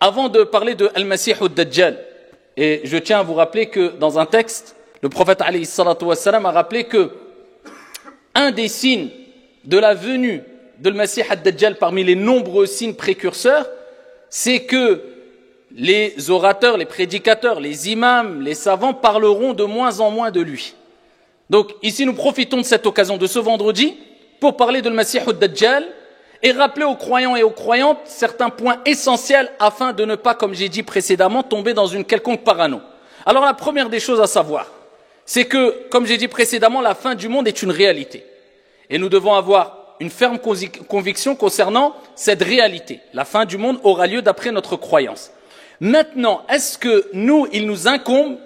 Avant de parler de Al-Masih ad-Dajjal, et je tiens à vous rappeler que dans un texte, le prophète alayhi salatu wassalam a rappelé que un des signes de la venue de Al-Masih ad-Dajjal parmi les nombreux signes précurseurs, c'est que les orateurs, les prédicateurs, les imams, les savants parleront de moins en moins de lui. Donc ici nous profitons de cette occasion de ce vendredi pour parler de Al-Masih ad-Dajjal et rappeler aux croyants et aux croyantes certains points essentiels afin de ne pas, comme j'ai dit précédemment, tomber dans une quelconque parano. Alors la première des choses à savoir, c'est que, comme j'ai dit précédemment, la fin du monde est une réalité. Et nous devons avoir une ferme conviction concernant cette réalité. La fin du monde aura lieu d'après notre croyance. Maintenant, est-ce que nous, il nous incombe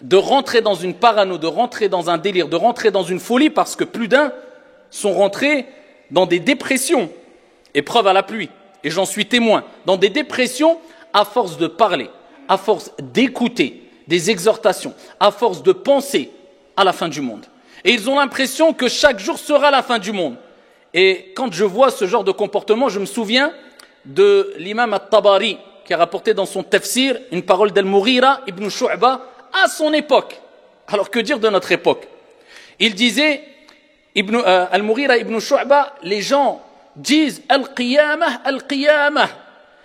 de rentrer dans une parano, de rentrer dans un délire, de rentrer dans une folie, parce que plus d'un sont rentrés dans des dépressions, et preuve à la pluie, et j'en suis témoin, dans des dépressions à force de parler, à force d'écouter des exhortations, à force de penser à la fin du monde. Et ils ont l'impression que chaque jour sera la fin du monde. Et quand je vois ce genre de comportement, je me souviens de l'imam At-Tabari, qui a rapporté dans son tafsir une parole d'Al-Mughira ibn Shu'ba à son époque. Alors que dire de notre époque? Il disait, Al-Mughira ibn Shu'ba, les gens disent Al-Qiyamah, Al-Qiyamah.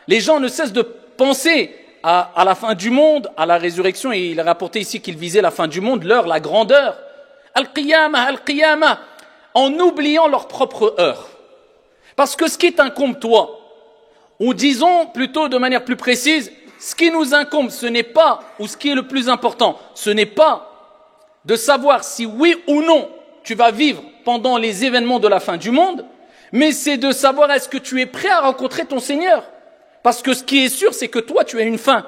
Les gens ne cessent de penser à la fin du monde, à la résurrection, et il a rapporté ici qu'il visait la fin du monde, l'heure, la grandeur. Al-Qiyamah, Al-Qiyamah, en oubliant leur propre heure. Parce que ce qui t'incombe toi, ou disons plutôt de manière plus précise, ce qui nous incombe, ce n'est pas, ou ce qui est le plus important, ce n'est pas de savoir si oui ou non tu vas vivre pendant les événements de la fin du monde, mais c'est de savoir est-ce que tu es prêt à rencontrer ton Seigneur. Parce que ce qui est sûr, c'est que toi, tu as une fin.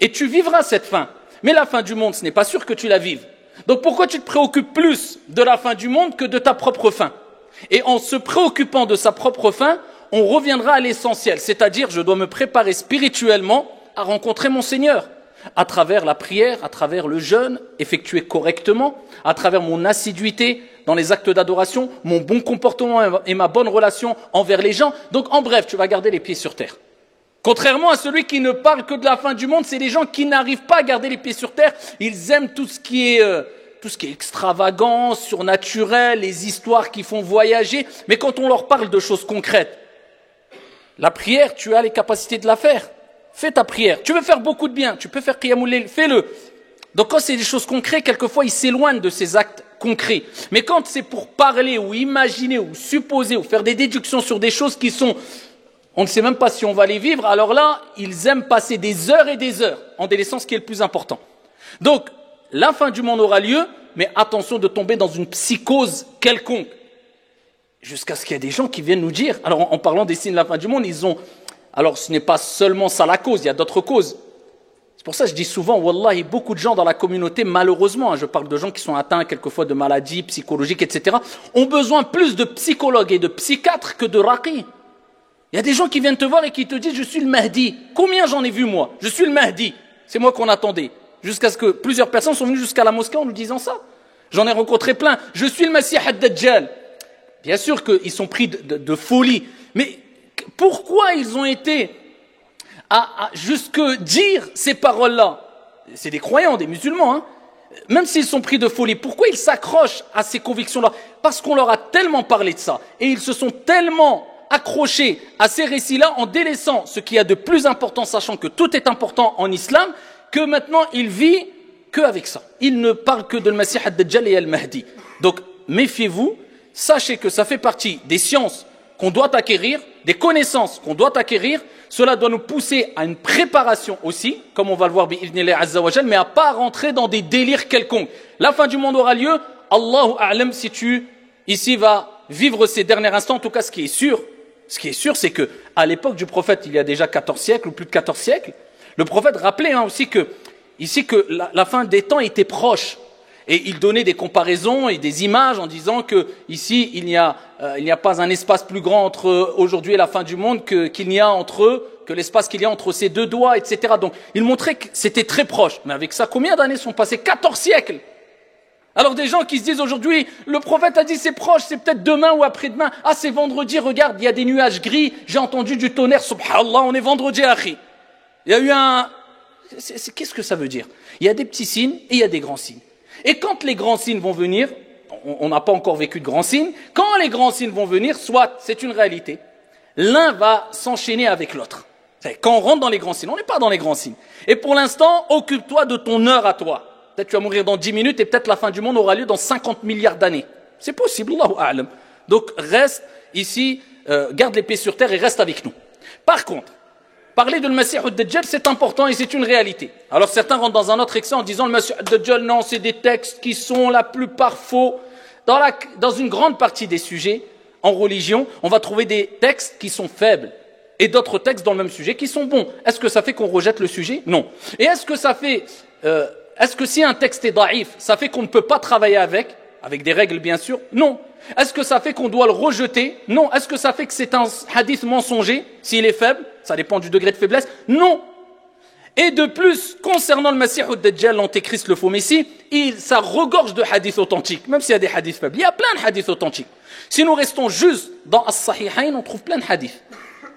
Et tu vivras cette fin. Mais la fin du monde, ce n'est pas sûr que tu la vives. Donc pourquoi tu te préoccupes plus de la fin du monde que de ta propre fin? Et en se préoccupant de sa propre fin, on reviendra à l'essentiel. C'est-à-dire, je dois me préparer spirituellement à rencontrer mon Seigneur. À travers la prière, à travers le jeûne, effectué correctement, à travers mon assiduité dans les actes d'adoration, mon bon comportement et ma bonne relation envers les gens. Donc en bref, tu vas garder les pieds sur terre. Contrairement à celui qui ne parle que de la fin du monde, c'est les gens qui n'arrivent pas à garder les pieds sur terre. Ils aiment tout ce qui est extravagant, surnaturel, les histoires qui font voyager. Mais quand on leur parle de choses concrètes, la prière, tu as les capacités de la faire. Fais ta prière. Tu veux faire beaucoup de bien, tu peux faire Qiyamul Layl, fais-le. Donc quand c'est des choses concrètes, quelquefois ils s'éloignent de ces actes concrets. Mais quand c'est pour parler ou imaginer ou supposer ou faire des déductions sur des choses qui sont, on ne sait même pas si on va les vivre, alors là, ils aiment passer des heures et des heures en délaissant ce qui est le plus important. Donc, la fin du monde aura lieu, mais attention de tomber dans une psychose quelconque. Jusqu'à ce qu'il y ait des gens qui viennent nous dire, alors en parlant des signes de la fin du monde, alors ce n'est pas seulement ça la cause, il y a d'autres causes. C'est pour ça que je dis souvent, wallahi, beaucoup de gens dans la communauté, malheureusement, je parle de gens qui sont atteints quelquefois de maladies psychologiques, etc., ont besoin plus de psychologues et de psychiatres que de raqi. Il y a des gens qui viennent te voir et qui te disent, je suis le Mahdi. Combien j'en ai vu moi? Je suis le Mahdi. C'est moi qu'on attendait. Jusqu'à ce que plusieurs personnes sont venues jusqu'à la mosquée en nous disant ça. J'en ai rencontré plein. Je suis le Masih ad-Dajjal. Bien sûr qu'ils sont pris de folie. Mais pourquoi ils ont été à jusque dire ces paroles-là? C'est des croyants, des musulmans, hein. Même s'ils sont pris de folie, pourquoi ils s'accrochent à ces convictions-là? Parce qu'on leur a tellement parlé de ça. Et ils se sont tellement accrochés à ces récits-là en délaissant ce qu'il y a de plus important, sachant que tout est important en islam, que maintenant il vit qu'avec ça. Il ne parle que de le Masih ad-Dajjal et al-Mahdi. Donc méfiez-vous, sachez que ça fait partie des sciences qu'on doit acquérir, des connaissances qu'on doit acquérir. Cela doit nous pousser à une préparation aussi, comme on va le voir bi'idhnillah azza wa jal, mais à pas rentrer dans des délires quelconques. La fin du monde aura lieu, Allahu a'lam si tu ici vas vivre ces derniers instants. En tout cas, ce qui est sûr, c'est que à l'époque du prophète, il y a déjà 14 siècles ou plus de 14 siècles, le prophète rappelait aussi que la fin des temps était proche. Et il donnait des comparaisons et des images en disant que ici il n'y a pas un espace plus grand entre aujourd'hui et la fin du monde que l'espace qu'il y a entre ses deux doigts, etc. Donc il montrait que c'était très proche. Mais avec ça, combien d'années sont passées? 14 siècles. Alors des gens qui se disent aujourd'hui, le prophète a dit c'est proche, c'est peut-être demain ou après-demain. Ah c'est vendredi, regarde, il y a des nuages gris, j'ai entendu du tonnerre, subhanallah, on est vendredi, akhi. Il y a eu un... Qu'est-ce que ça veut dire? Il y a des petits signes et il y a des grands signes. Et quand les grands signes vont venir, on n'a pas encore vécu de grands signes, quand les grands signes vont venir, soit c'est une réalité, l'un va s'enchaîner avec l'autre. Quand on rentre dans les grands signes, on n'est pas dans les grands signes. Et pour l'instant, occupe-toi de ton heure à toi. Peut-être tu vas mourir dans 10 minutes et peut-être la fin du monde aura lieu dans 50 milliards d'années. C'est possible, Allahu a'lam. Donc reste ici, garde les pieds sur terre et reste avec nous. Par contre, parler de le Masih ad-Dajjal, c'est important et c'est une réalité. Alors certains rentrent dans un autre excès en disant le Masih ad-Dajjal, non, c'est des textes qui sont la plupart faux. Dans une grande partie des sujets, en religion, on va trouver des textes qui sont faibles et d'autres textes dans le même sujet qui sont bons. Est-ce que ça fait qu'on rejette le sujet? Non. Et est-ce que ça fait, est-ce que si un texte est daïf, ça fait qu'on ne peut pas travailler avec des règles bien sûr? Non. Est-ce que ça fait qu'on doit le rejeter? Non. Est-ce que ça fait que c'est un hadith mensonger s'il est faible? Ça dépend du degré de faiblesse. Non. Et de plus, concernant le Masih ad-Dajjal, l'antéchrist, le faux messie, ça regorge de hadiths authentiques, même s'il y a des hadiths faibles. Il y a plein de hadiths authentiques. Si nous restons juste dans As-Sahihayn, on trouve plein de hadiths.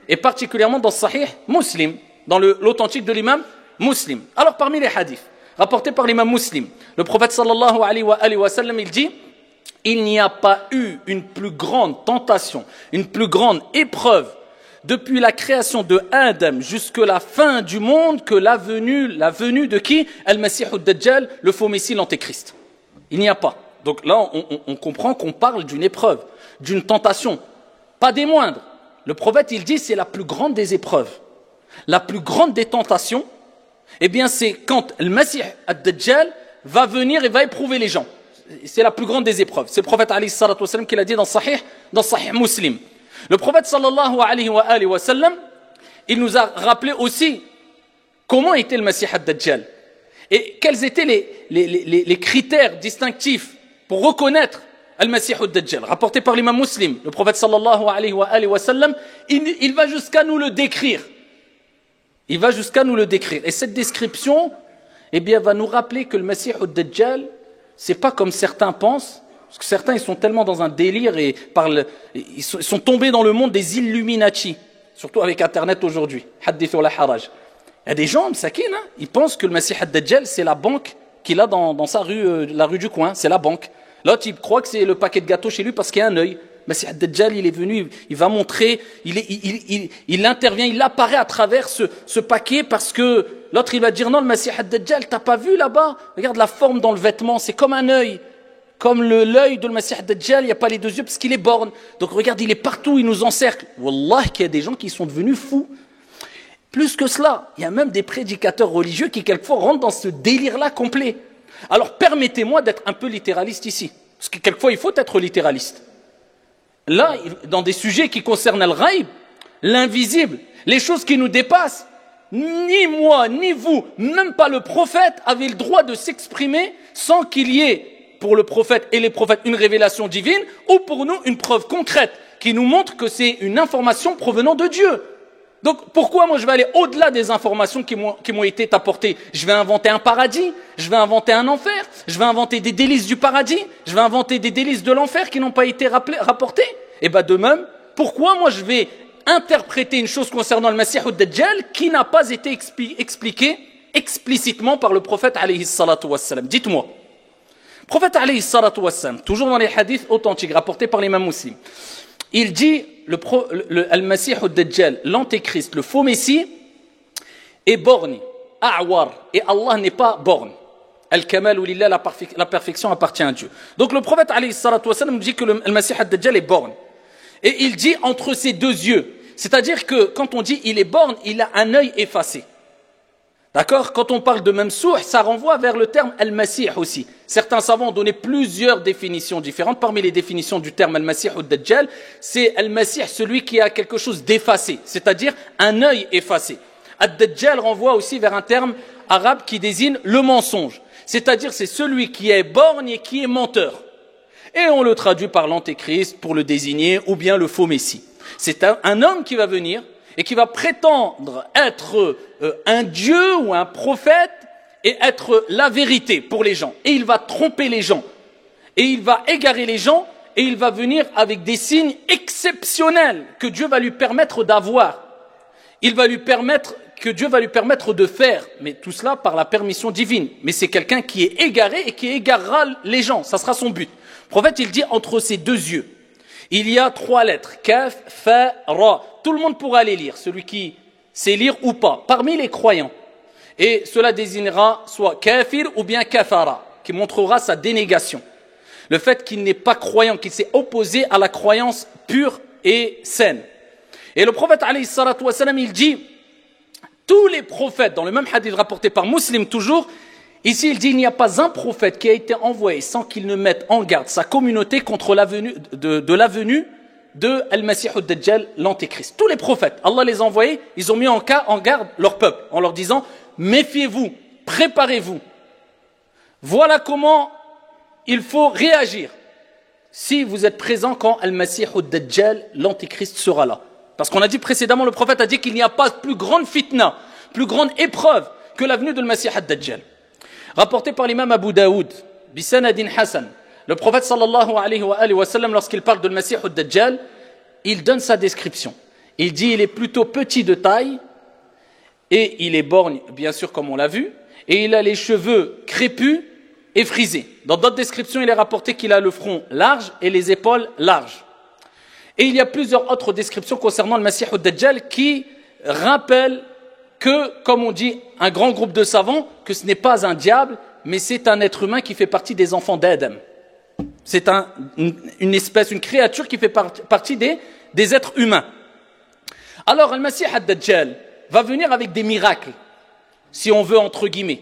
Et particulièrement dans Sahih Muslim, dans l'authentique de l'imam Muslim. Alors parmi les hadiths rapportés par l'imam Muslim, le prophète sallallahu alayhi wa sallam, il dit: il n'y a pas eu une plus grande tentation, une plus grande épreuve depuis la création de Adam jusqu'à la fin du monde que la venue de qui? Al-Masih ad-Dajjal, le faux messie, l'antéchrist. Il n'y a pas. Donc là, on comprend qu'on parle d'une épreuve, d'une tentation, pas des moindres. Le prophète, il dit, c'est la plus grande des épreuves. La plus grande des tentations, eh bien, c'est quand le Masih ad-Dajjal va venir et va éprouver les gens. C'est la plus grande des épreuves. C'est le prophète alayhi salatu wa sallam qui l'a dit dans Sahih Muslim. Le prophète sallallahu alayhi wa sallam, il nous a rappelé aussi comment était le Masih ad-Dajjal et quels étaient les critères distinctifs pour reconnaître al-Masih ad-Dajjal. Rapporté par l'imam Muslim, le prophète sallallahu alayhi wa sallam, il va jusqu'à nous le décrire. Il va jusqu'à nous le décrire. Et cette description, eh bien, va nous rappeler que le Masih ad-Dajjal, c'est pas comme certains pensent, parce que certains ils sont tellement dans un délire et ils sont tombés dans le monde des Illuminati, surtout avec Internet aujourd'hui. Hadith wa la haraj. Il y a des gens, Msakin, ils pensent que le Masih ad-Dajjal c'est la banque qu'il a dans sa rue, la rue du coin, c'est la banque. L'autre il croit que c'est le paquet de gâteaux chez lui parce qu'il y a un œil. Masih ad-Dajjal il est venu, il va montrer, il intervient, il apparaît à travers ce paquet parce que l'autre il va dire non, le Masih ad-Dajjal t'as pas vu là-bas, regarde la forme dans le vêtement, c'est comme un œil. Comme l'œil de le Masih ad-Dajjal, il n'y a pas les deux yeux parce qu'il est borgne. Donc regarde, il est partout, il nous encercle. Wallah, qu'il y a des gens qui sont devenus fous. Plus que cela, il y a même des prédicateurs religieux qui quelquefois rentrent dans ce délire-là complet. Alors permettez-moi d'être un peu littéraliste ici. Parce que quelquefois, il faut être littéraliste. Là, dans des sujets qui concernent le ghaib, l'invisible, les choses qui nous dépassent, ni moi, ni vous, même pas le prophète avait le droit de s'exprimer sans qu'il y ait pour le prophète et les prophètes une révélation divine ou pour nous une preuve concrète qui nous montre que c'est une information provenant de Dieu. Donc pourquoi moi je vais aller au-delà des informations qui m'ont été apportées? Je vais inventer un paradis, je vais inventer un enfer, je vais inventer des délices du paradis, je vais inventer des délices de l'enfer qui n'ont pas été rapportées. Et bien de même, pourquoi moi je vais interpréter une chose concernant le Masih ad-Dajjal qui n'a pas été expliquée explicitement par le prophète alayhi salatu wassalam? Dites-moi. Le prophète alayhi salatu wassalam, toujours dans les hadiths authentiques rapportés par l'imam Muslim, il dit al-Masih ad-Dajjal, l'antéchrist, le faux messie, est borné, a'war, et Allah n'est pas borné. Al-Kamal lillah, la perfection appartient à Dieu. Donc le prophète alayhi salatu wassalam dit que le Masih ad-Dajjal est borné. Et il dit entre ses deux yeux. C'est-à-dire que quand on dit il est borné, il a un œil effacé. D'accord? Quand on parle de Mamsouh, ça renvoie vers le terme Al-Masih aussi. Certains savants ont donné plusieurs définitions différentes. Parmi les définitions du terme Al-Masih ou Dajjal, c'est Al-Masih, celui qui a quelque chose d'effacé, c'est-à-dire un œil effacé. Ad-Dajjal renvoie aussi vers un terme arabe qui désigne le mensonge. C'est-à-dire c'est celui qui est borgne et qui est menteur. Et on le traduit par l'antéchrist pour le désigner, ou bien le faux messie. C'est un homme qui va venir et qui va prétendre être un dieu ou un prophète et être la vérité pour les gens. Et il va tromper les gens. Et il va égarer les gens et il va venir avec des signes exceptionnels que Dieu va lui permettre d'avoir. Il va lui permettre que Dieu va lui permettre de faire, mais tout cela par la permission divine. Mais c'est quelqu'un qui est égaré et qui égarera les gens, ça sera son but. Le prophète, il dit entre ses deux yeux, il y a 3 lettres, kaf, fa, ra. Tout le monde pourra les lire, celui qui sait lire ou pas, parmi les croyants. Et cela désignera soit kafir ou bien kafara, qui montrera sa dénégation. Le fait qu'il n'est pas croyant, qu'il s'est opposé à la croyance pure et saine. Et le prophète, alayhi salatu wa salam, il dit, tous les prophètes, dans le même hadith rapporté par Muslim toujours, ici il dit, il n'y a pas un prophète qui a été envoyé sans qu'il ne mette en garde sa communauté contre l'avenue de Al-Masih ad-Dajjal, l'Antéchrist. Tous les prophètes, Allah les a envoyés, ils ont mis en garde leur peuple, en leur disant, méfiez-vous, préparez-vous. Voilà comment il faut réagir si vous êtes présent quand Al-Masih ad-Dajjal, l'Antéchrist, sera là. Parce qu'on a dit précédemment, le prophète a dit qu'il n'y a pas plus grande fitna, plus grande épreuve que la venue de Al-Masih ad-Dajjal. Rapporté par l'imam Abu Daoud, bisanadin Hassan, le prophète sallallahu alayhi wa sallam, lorsqu'il parle de Al-Masih ad-Dajjal, il donne sa description. Il dit, il est plutôt petit de taille, et il est borgne, bien sûr, comme on l'a vu, et il a les cheveux crépus et frisés. Dans d'autres descriptions, il est rapporté qu'il a le front large et les épaules larges. Et il y a plusieurs autres descriptions concernant le Masih ad-Dajjal qui rappellent que, comme on dit, un grand groupe de savants, que ce n'est pas un diable, mais c'est un être humain qui fait partie des enfants d'Adam. C'est une espèce, une créature qui fait partie des êtres humains. Alors, le Masih ad-Dajjal va venir avec des miracles, si on veut, entre guillemets.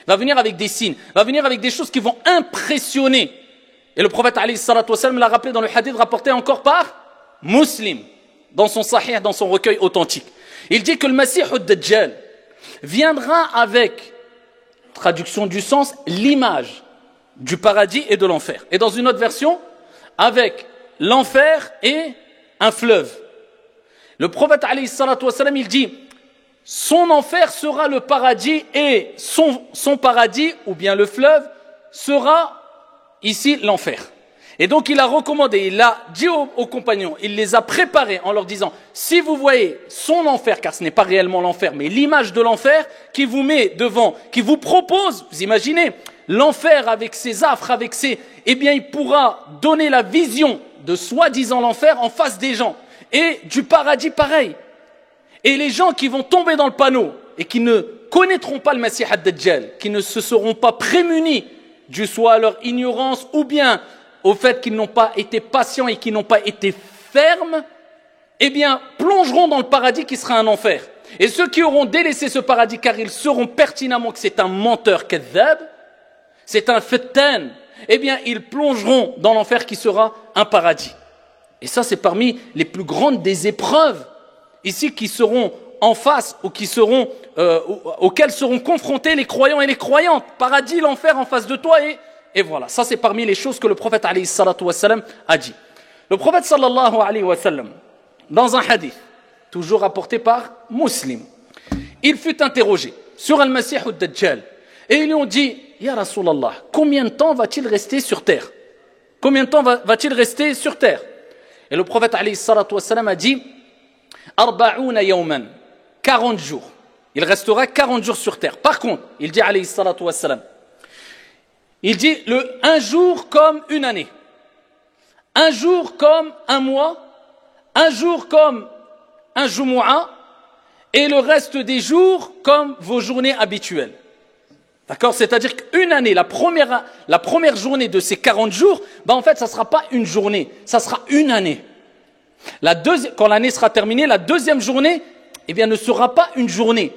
Va venir avec des signes, va venir avec des choses qui vont impressionner. Et le prophète alayhi salatu wa sallam l'a rappelé dans le hadith rapporté encore par Muslim, dans son sahih, dans son recueil authentique. Il dit que le Masih ad-Dajjal viendra avec, traduction du sens, l'image du paradis et de l'enfer. Et dans une autre version, avec l'enfer et un fleuve. Le prophète alayhi salatu wa sallam, il dit, son enfer sera le paradis et son paradis, ou bien le fleuve, sera ici l'enfer. Et donc il a recommandé, il a dit aux compagnons, il les a préparés en leur disant, si vous voyez son enfer, car ce n'est pas réellement l'enfer, mais l'image de l'enfer qui vous met devant, qui vous propose, vous imaginez, l'enfer avec ses affres, avec ses, eh bien il pourra donner la vision de soi-disant l'enfer en face des gens, et du paradis pareil. Et les gens qui vont tomber dans le panneau, et qui ne connaîtront pas le Masih ad-Dajjal, qui ne se seront pas prémunis, dû soit à leur ignorance ou bien au fait qu'ils n'ont pas été patients et qu'ils n'ont pas été fermes, eh bien, plongeront dans le paradis qui sera un enfer. Et ceux qui auront délaissé ce paradis, car ils sauront pertinemment que c'est un menteur kadhab, c'est un fattan, eh bien, ils plongeront dans l'enfer qui sera un paradis. Et ça, c'est parmi les plus grandes des épreuves, ici, qui seront en face ou qui seront, auxquelles seront confrontés les croyants et les croyantes. Paradis, l'enfer en face de toi et voilà. Ça, c'est parmi les choses que le prophète alayhi salatu wa sallam a dit. Le prophète sallallahu alayhi wa sallam, dans un hadith, toujours rapporté par Muslim, il fut interrogé sur Al-Masih ad-Dajjal. Et ils lui ont dit, Ya Rasulallah, combien de temps va-t-il rester sur terre? Combien de temps va-t-il rester sur terre? Et le prophète alayhi salatu wa sallam a dit, Arba'ouna yawman, 40 jours. Il restera 40 jours sur terre. Par contre, il dit alayhi salatu wa sallam, il dit un jour comme une année, un jour comme un mois, un jour comme un jumu'ah, et le reste des jours comme vos journées habituelles. D'accord? C'est-à-dire qu'une année, la première journée de ces 40 jours, en fait, ça ne sera pas une journée, ça sera une année. Quand l'année sera terminée, la deuxième journée, eh bien, ne sera pas une journée.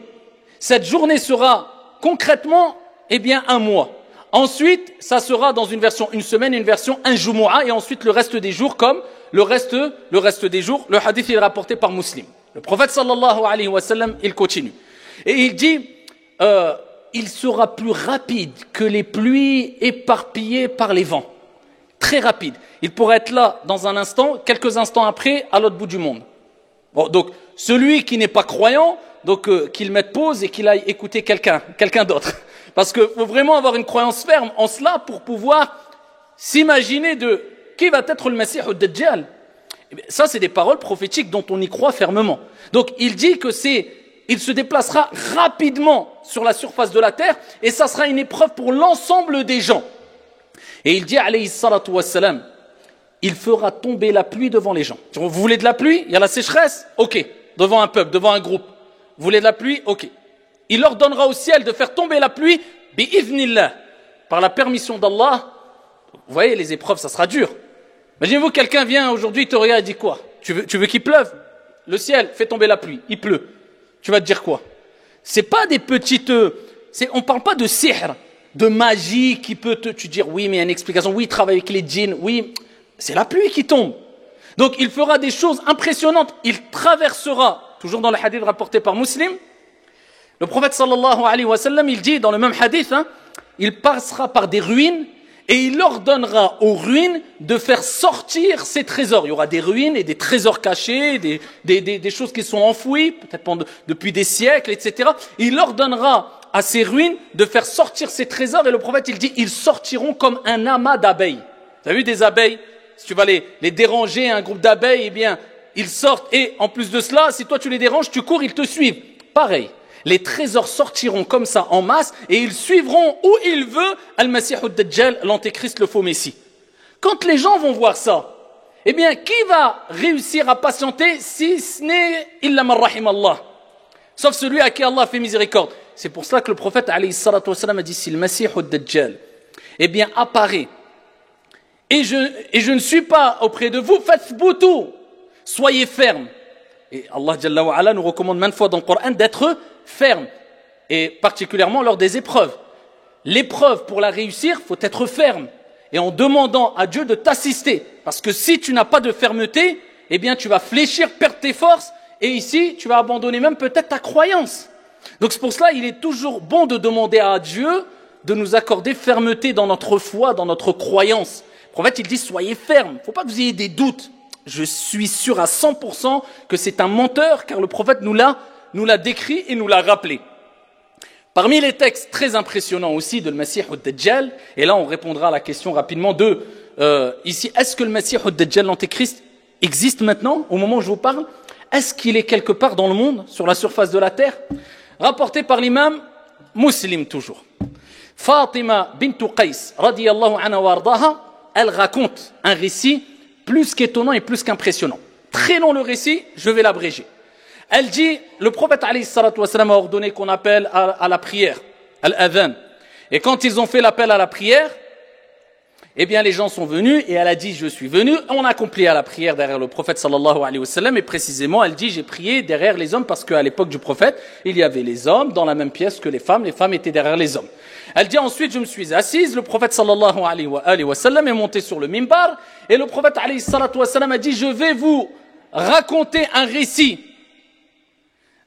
Cette journée sera concrètement, eh bien, un mois. Ensuite, ça sera dans une version une semaine, une version un jumu'ah, et ensuite le reste des jours comme le reste des jours. Le hadith est rapporté par Muslim. Le prophète sallallahu alayhi wa sallam, il continue. Et il dit, il sera plus rapide que les pluies éparpillées par les vents. Très rapide. Il pourrait être là dans un instant, quelques instants après, à l'autre bout du monde. Bon, donc, celui qui n'est pas croyant, donc qu'il mette pause et qu'il aille écouter quelqu'un d'autre. Parce qu'il faut vraiment avoir une croyance ferme en cela pour pouvoir s'imaginer de qui va être le Masih ad-Dajjal. Ça, c'est des paroles prophétiques dont on y croit fermement. Donc, il dit que c'est il se déplacera rapidement sur la surface de la terre et ça sera une épreuve pour l'ensemble des gens. Et il dit, alayhi salatu wassalam, il fera tomber la pluie devant les gens. Vous voulez de la pluie? Il y a la sécheresse? Ok. Devant un peuple, devant un groupe. Vous voulez de la pluie? Ok. Il ordonnera au ciel de faire tomber la pluie, bi'idhnillah, par la permission d'Allah. Vous voyez, les épreuves, ça sera dur. Imaginez-vous, quelqu'un vient aujourd'hui, il te regarde et dit quoi? Tu veux qu'il pleuve? Le ciel fait tomber la pluie, il pleut. Tu vas te dire quoi? C'est pas des petites... on parle pas de sihr, de magie qui peut tu dire oui, mais il y a une explication. Oui, il travaille avec les djinns. Oui, c'est la pluie qui tombe. Donc, il fera des choses impressionnantes. Il traversera, toujours dans le hadith rapporté par Muslim, le prophète sallallahu alayhi wa sallam, il dit dans le même hadith, il passera par des ruines et il ordonnera aux ruines de faire sortir ses trésors. Il y aura des ruines et des trésors cachés, des choses qui sont enfouies, peut-être depuis des siècles, etc. Il ordonnera à ces ruines de faire sortir ses trésors et le prophète, il dit, ils sortiront comme un amas d'abeilles. Vous avez vu des abeilles? Si tu vas les déranger, un groupe d'abeilles, eh bien, ils sortent et en plus de cela, si toi tu les déranges, tu cours, ils te suivent. Pareil. Les trésors sortiront comme ça en masse et ils suivront où il veut Al-Masih ad-Dajjal, l'antéchrist, le faux messie. Quand les gens vont voir ça, eh bien, qui va réussir à patienter si ce n'est illa man rahim Allah? Sauf celui à qui Allah fait miséricorde. C'est pour cela que le prophète alayhi salatu wassalam a dit, si le Masih ad-Dajjal, eh bien, apparaît, et je ne suis pas auprès de vous, fathbutu, soyez fermes. Et Allah Jalla wa Ala nous recommande maintes fois dans le Coran d'être ferme, et particulièrement lors des épreuves. L'épreuve, pour la réussir, faut être ferme, et en demandant à Dieu de t'assister. Parce que si tu n'as pas de fermeté, eh bien tu vas fléchir, perdre tes forces, et ici tu vas abandonner même peut-être ta croyance. Donc c'est pour cela il est toujours bon de demander à Dieu de nous accorder fermeté dans notre foi, dans notre croyance. Le prophète il dit soyez ferme, il ne faut pas que vous ayez des doutes. Je suis sûr à 100% que c'est un menteur, car le prophète nous l'a décrit et nous l'a rappelé. Parmi les textes très impressionnants aussi de le Masih ad-Dajjal, et là on répondra à la question rapidement ici, est-ce que le Masih ad-Dajjal, l'antéchrist, existe maintenant, au moment où je vous parle? Est-ce qu'il est quelque part dans le monde, sur la surface de la terre? Rapporté par l'imam Muslim toujours. Fatima bint Qais, radiyallahu anha wa ardaha, elle raconte un récit plus qu'étonnant et plus qu'impressionnant. Très long le récit, je vais l'abréger. Elle dit, le prophète alayhi salatu wassalam a ordonné qu'on appelle à la prière, al-adhan. Et quand ils ont fait l'appel à la prière, eh bien les gens sont venus et elle a dit, je suis venu. On a accompli à la prière derrière le prophète sallallahu alayhi wa sallam et précisément elle dit, j'ai prié derrière les hommes parce qu'à l'époque du prophète, il y avait les hommes dans la même pièce que les femmes étaient derrière les hommes. Elle dit ensuite, je me suis assise, le prophète sallallahu alayhi wa sallam est monté sur le mimbar et le prophète alayhi salatu wa sallam a dit, je vais vous raconter un récit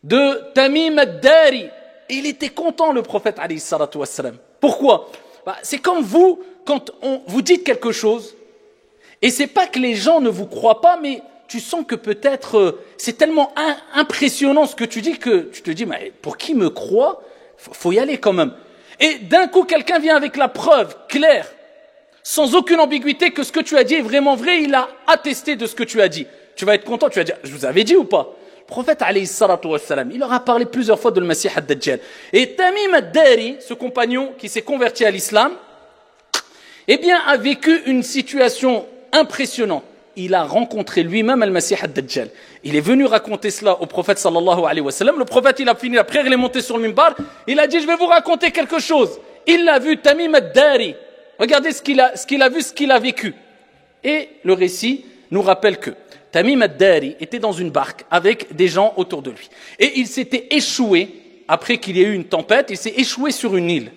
de Tamim ad-Dari. Et il était content le prophète alayhi salatu wa sallam. Pourquoi? C'est comme vous, quand vous dites quelque chose, et c'est pas que les gens ne vous croient pas, mais tu sens que peut-être c'est tellement impressionnant ce que tu dis que tu te dis, mais pour qui me croit, faut y aller quand même. Et d'un coup, quelqu'un vient avec la preuve claire, sans aucune ambiguïté, que ce que tu as dit est vraiment vrai, il a attesté de ce que tu as dit. Tu vas être content, tu vas dire, je vous avais dit ou pas? Le prophète, alayhi salatu wassalam, il leur a parlé plusieurs fois de le Masih ad-Dajjal. Et Tamim ad-Dari, ce compagnon qui s'est converti à l'islam, eh bien, a vécu une situation impressionnante. Il a rencontré lui-même al-Masih ad-Dajjal. Il est venu raconter cela au prophète sallallahu alayhi wa sallam. Le prophète, il a fini la prière, il est monté sur le mimbar. Il a dit, je vais vous raconter quelque chose. Il l'a vu, Tamim ad-Dari. Regardez ce qu'il a vu, ce qu'il a vécu. Et le récit nous rappelle que Tamim ad-Dari était dans une barque avec des gens autour de lui. Et il s'était échoué, après qu'il y ait eu une tempête, il s'est échoué sur une île.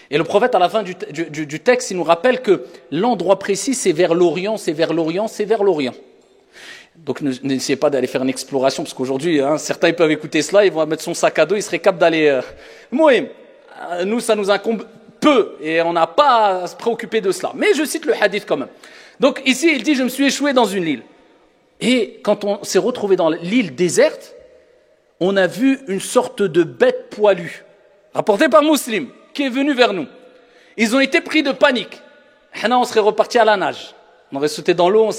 Et le prophète, à la fin du texte, il nous rappelle que l'endroit précis, c'est vers l'Orient, c'est vers l'Orient, c'est vers l'Orient. Donc n'essayez pas d'aller faire une exploration, parce qu'aujourd'hui, certains ils peuvent écouter cela, ils vont mettre son sac à dos, ils seraient capables d'aller... nous, ça nous incombe peu, et on n'a pas à se préoccuper de cela. Mais je cite le hadith quand même. Donc ici, il dit, je me suis échoué dans une île. Et quand on s'est retrouvé dans l'île déserte, on a vu une sorte de bête poilue, rapportée par Muslim, qui est venu vers nous. Ils ont été pris de panique. On serait reparti à la nage. On aurait sauté dans l'eau,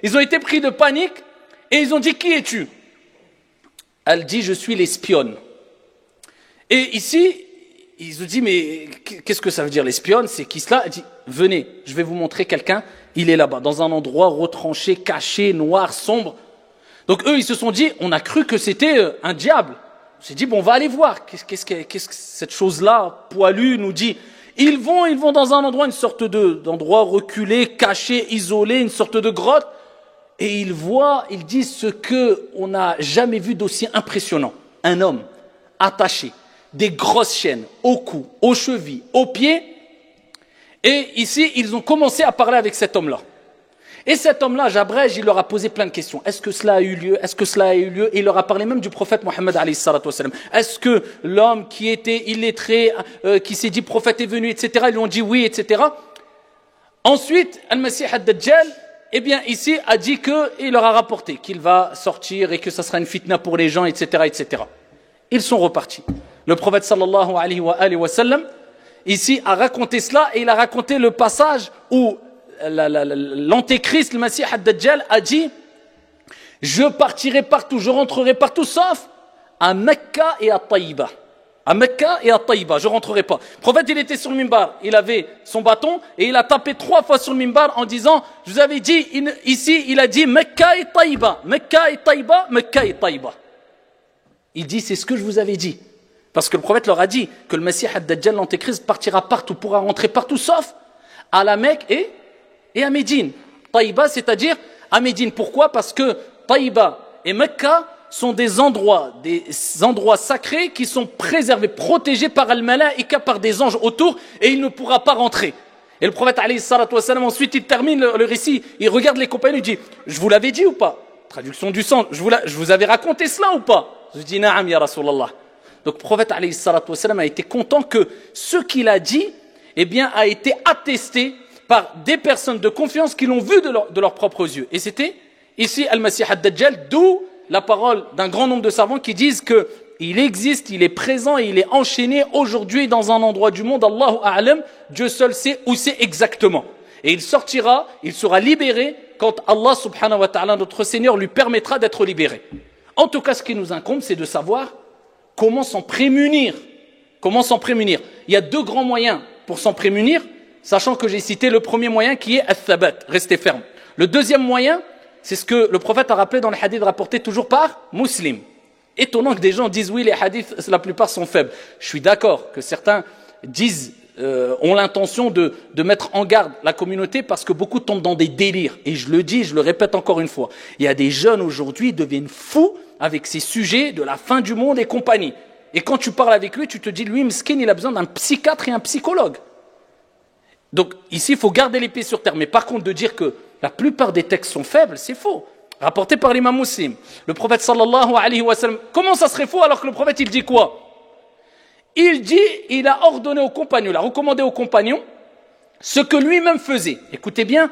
Ils ont été pris de panique et ils ont dit, qui es-tu? elle dit je suis l'espionne. Et ici, il se dit mais qu'est-ce que ça veut dire l'espionne? C'est qui cela? Elle dit venez, je vais vous montrer quelqu'un, il est là-bas, dans un endroit retranché, caché, noir, sombre. Donc eux, ils se sont dit, on a cru que c'était un diable. On s'est dit, bon, on va aller voir, qu'est-ce que cette chose-là, poilue, nous dit. Ils vont dans un endroit, une sorte d'endroit reculé, caché, isolé, une sorte de grotte. Et ils disent ce qu'on n'a jamais vu d'aussi impressionnant. Un homme attaché, des grosses chaînes au cou, aux chevilles, aux pieds. Et ici, ils ont commencé à parler avec cet homme-là. Et cet homme-là, j'abrège, il leur a posé plein de questions. Est-ce que cela a eu lieu? Est-ce que cela a eu lieu? Et il leur a parlé même du prophète Mohammed alayhi salatu wassalam. Est-ce que l'homme qui était illettré, qui s'est dit prophète est venu, etc., ils lui ont dit oui, etc. Ensuite, Al-Masih ad-Dajjal, eh bien, ici, a dit il leur a rapporté qu'il va sortir et que ça sera une fitna pour les gens, etc., etc. Ils sont repartis. Le prophète sallallahu alayhi wa sallam, ici, a raconté cela et il a raconté le passage où l'antéchrist, le Masih ad-Dajjal, a dit je partirai partout, je rentrerai partout sauf à Mecca et à Taïba. À Mecca et à Taïba, je rentrerai pas. Le prophète, il était sur le mimbar, il avait son bâton et il a tapé 3 fois sur le mimbar en disant je vous avais dit, ici il a dit Mecca et Taïba, Mecca et Taïba, Mecca et Taïba. Il dit c'est ce que je vous avais dit. Parce que le prophète leur a dit que le Masih ad-Dajjal, l'antéchrist, partira partout, pourra rentrer partout sauf à la Mecque et à Médine. Taïba, c'est-à-dire à Médine. Pourquoi? Parce que Taïba et Mecca sont des endroits sacrés qui sont préservés, protégés par Al-Malaïka, par des anges autour, et il ne pourra pas rentrer. Et le prophète, alayhi salatu wassalam, ensuite, il termine le récit, il regarde les compagnons, il dit, je vous l'avais dit ou pas? Traduction du sang, je vous avais raconté cela ou pas? Je dis, na'am ya Rasulallah. Donc le prophète, alayhi salatu wassalam, a été content que ce qu'il a dit, eh bien, a été attesté par des personnes de confiance qui l'ont vu de leurs propres yeux. Et c'était ici Al-Masih ad-Dajjal, d'où la parole d'un grand nombre de savants qui disent qu'il existe, il est présent et il est enchaîné aujourd'hui dans un endroit du monde, Allahu A'lam, Dieu seul sait où c'est exactement. Et il sortira, il sera libéré quand Allah subhanahu wa ta'ala, notre Seigneur, lui permettra d'être libéré. En tout cas, ce qui nous incombe, c'est de savoir comment s'en prémunir. Comment s'en prémunir? Il y a 2 grands moyens pour s'en prémunir, sachant que j'ai cité le premier moyen qui est al-thabat, rester ferme. Le deuxième moyen, c'est ce que le prophète a rappelé dans les hadiths rapportés toujours par Muslim. Étonnant que des gens disent oui, les hadiths, la plupart sont faibles. Je suis d'accord que certains disent, ont l'intention de mettre en garde la communauté parce que beaucoup tombent dans des délires. Et je le dis, je le répète encore une fois. Il y a des jeunes aujourd'hui qui deviennent fous avec ces sujets de la fin du monde et compagnie. Et quand tu parles avec lui, tu te dis, lui, Mskin, il a besoin d'un psychiatre et un psychologue. Donc ici, il faut garder les pieds sur terre. Mais par contre, de dire que la plupart des textes sont faibles, c'est faux. Rapporté par l'imam Muslim. Le prophète sallallahu alayhi wa sallam, comment ça serait faux alors que le prophète, il dit quoi? Il dit, il a ordonné aux compagnons, il a recommandé aux compagnons ce que lui-même faisait. Écoutez bien,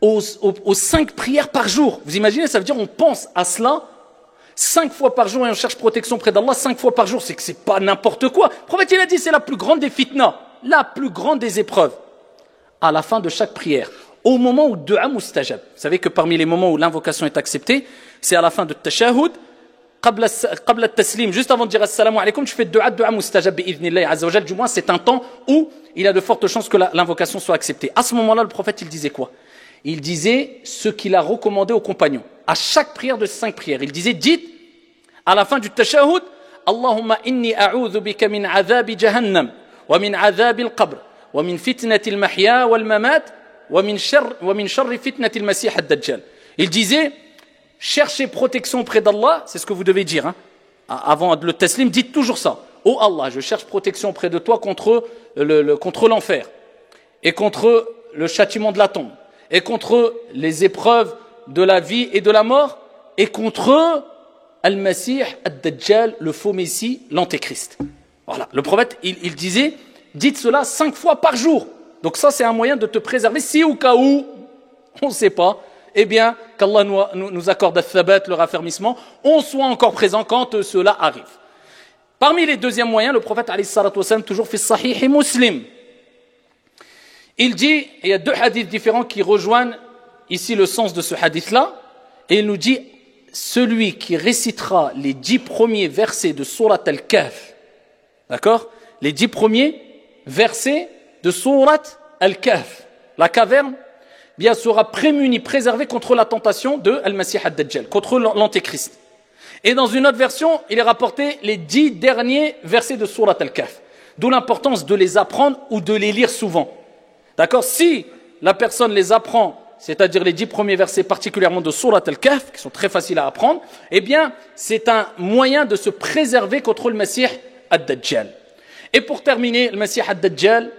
aux 5 prières par jour. Vous imaginez, ça veut dire on pense à cela 5 fois par jour et on cherche protection près d'Allah 5 fois par jour. C'est que c'est pas n'importe quoi. Le prophète, il a dit, c'est la plus grande des fitnas, la plus grande des épreuves. À la fin de chaque prière, au moment où du'a mustajab. Vous savez que parmi les moments où l'invocation est acceptée, c'est à la fin de tashahhud, qabla taslim, juste avant de dire assalamu alaykum, tu fais du'a mustajab bi'idhnillahi azza wa jal. Du moins, c'est un temps où il y a de fortes chances que l'invocation soit acceptée. À ce moment-là, le prophète, il disait quoi? Il disait ce qu'il a recommandé aux compagnons. À chaque prière de ces 5 prières, il disait, dites, à la fin du tashahhud, Allahumma inni a'udhu bika min adhabi jahannam, wa min adhabi al-qabr, wa min fitnati al-mahya wal-mamat, wa min sharri fitnati al-masih ad-dajjal. Il disait, cherchez protection auprès d'Allah, c'est ce que vous devez dire, hein. Avant le taslim, dites toujours ça. Oh Allah, je cherche protection auprès de toi contre l'enfer, et contre le châtiment de la tombe, et contre les épreuves de la vie et de la mort, et contre Al-Masih ad-Dajjal, le faux Messie, l'antéchrist. Voilà. Le prophète, il disait, dites cela 5 fois par jour. Donc ça, c'est un moyen de te préserver, si au cas où, on ne sait pas, eh bien, qu'Allah nous accorde al-thabat, le raffermissement, on soit encore présent quand cela arrive. Parmi les deuxièmes moyens, le prophète, alayhi salatu wassalam, toujours fait sahih et muslim. Il dit, et il y a 2 hadiths différents qui rejoignent ici le sens de ce hadith-là, et il nous dit, celui qui récitera les 10 premiers versets de Surat Al-Kahf, d'accord, les 10 premiers versets de Surat Al-Kahf, la caverne, bien sera prémuni, préservé contre la tentation de Al-Masih Ad-Dajjal, contre l'Antéchrist. Et dans une autre version, il est rapporté les 10 derniers versets de Surat Al-Kahf. D'où l'importance de les apprendre ou de les lire souvent. D'accord? Si la personne les apprend, c'est-à-dire les 10 premiers versets particulièrement de Surat Al-Kahf, qui sont très faciles à apprendre, eh bien, c'est un moyen de se préserver contre le Masih Ad-Dajjal. Et pour terminer, le Masih Ad-Dajjal,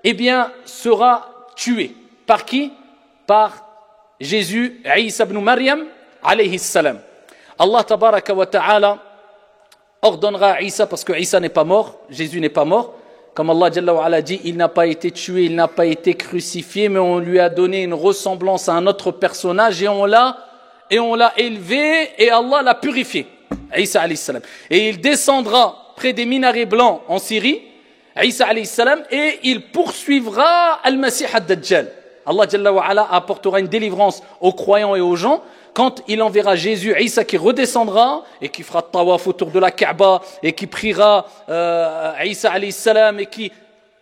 eh bien, sera tué. Par qui? Par Jésus, Isa ibn Maryam, alayhi salam. Allah tabaraka wa ta'ala ordonnera à Isa, parce que Isa n'est pas mort, Jésus n'est pas mort, comme Allah Jalla wa Ala dit, il n'a pas été tué, il n'a pas été crucifié, mais on lui a donné une ressemblance à un autre personnage et on l'a élevé et Allah l'a purifié. Isa alayhi salam. Et il descendra près des minarets blancs en Syrie, Isa alayhi salam, et il poursuivra Al-Masih Ad-Dajjal. Allah Jalla wa Ala apportera une délivrance aux croyants et aux gens quand il enverra Jésus, Isa, qui redescendra et qui fera tawaf autour de la Kaaba et qui priera Isa alayhi salam et qui,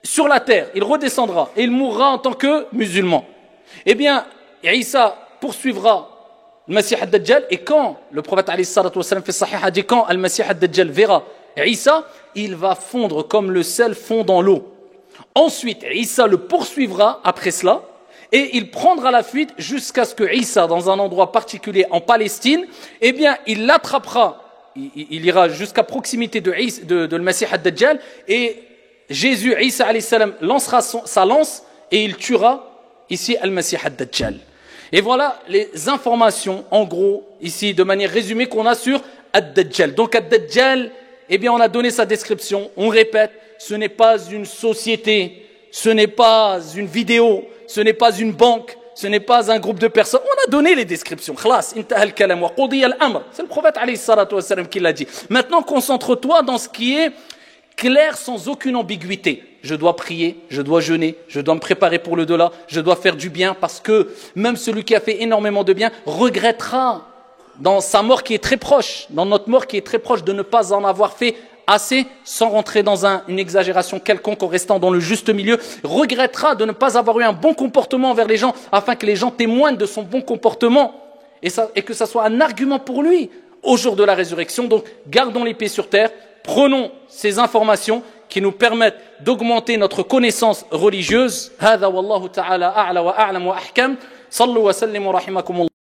sur la terre, il redescendra et il mourra en tant que musulman. Eh bien, Isa poursuivra le Masih Ad-Dajjal et quand le prophète alayhi salatu wassalam fait sahih a dit quand Al-Masih Ad-Dajjal verra Isa, il va fondre comme le sel fond dans l'eau. Ensuite, Isa le poursuivra après cela. Et il prendra la fuite jusqu'à ce que Isa, dans un endroit particulier en Palestine, eh bien, il l'attrapera, il ira jusqu'à proximité de le Masih Ad-Dajjal, et Jésus, Isa alayhi salam, lancera sa lance, et il tuera ici Al-Masih Ad-Dajjal. Et voilà les informations, en gros, ici, de manière résumée, qu'on a sur Ad-Dajjal. Donc Ad-Dajjal, eh bien, on a donné sa description, on répète, ce n'est pas une société, ce n'est pas une vidéo, ce n'est pas une banque, ce n'est pas un groupe de personnes. On a donné les descriptions. Khalas, intaha al-kalam wa qudiya al-amr. C'est le prophète alayhi salatu wassalam qui l'a dit. Maintenant, concentre-toi dans ce qui est clair sans aucune ambiguïté. Je dois prier, je dois jeûner, je dois me préparer pour le delà, je dois faire du bien parce que même celui qui a fait énormément de bien regrettera dans sa mort qui est très proche, dans notre mort qui est très proche de ne pas en avoir fait assez, sans rentrer dans une exagération quelconque, en restant dans le juste milieu, regrettera de ne pas avoir eu un bon comportement envers les gens, afin que les gens témoignent de son bon comportement, et que ça soit un argument pour lui au jour de la résurrection. Donc, gardons les pieds sur terre, prenons ces informations qui nous permettent d'augmenter notre connaissance religieuse. هذا والله تعالى أعلى وأعلم وأحكم. صلوا وسلموا رحمكم الله.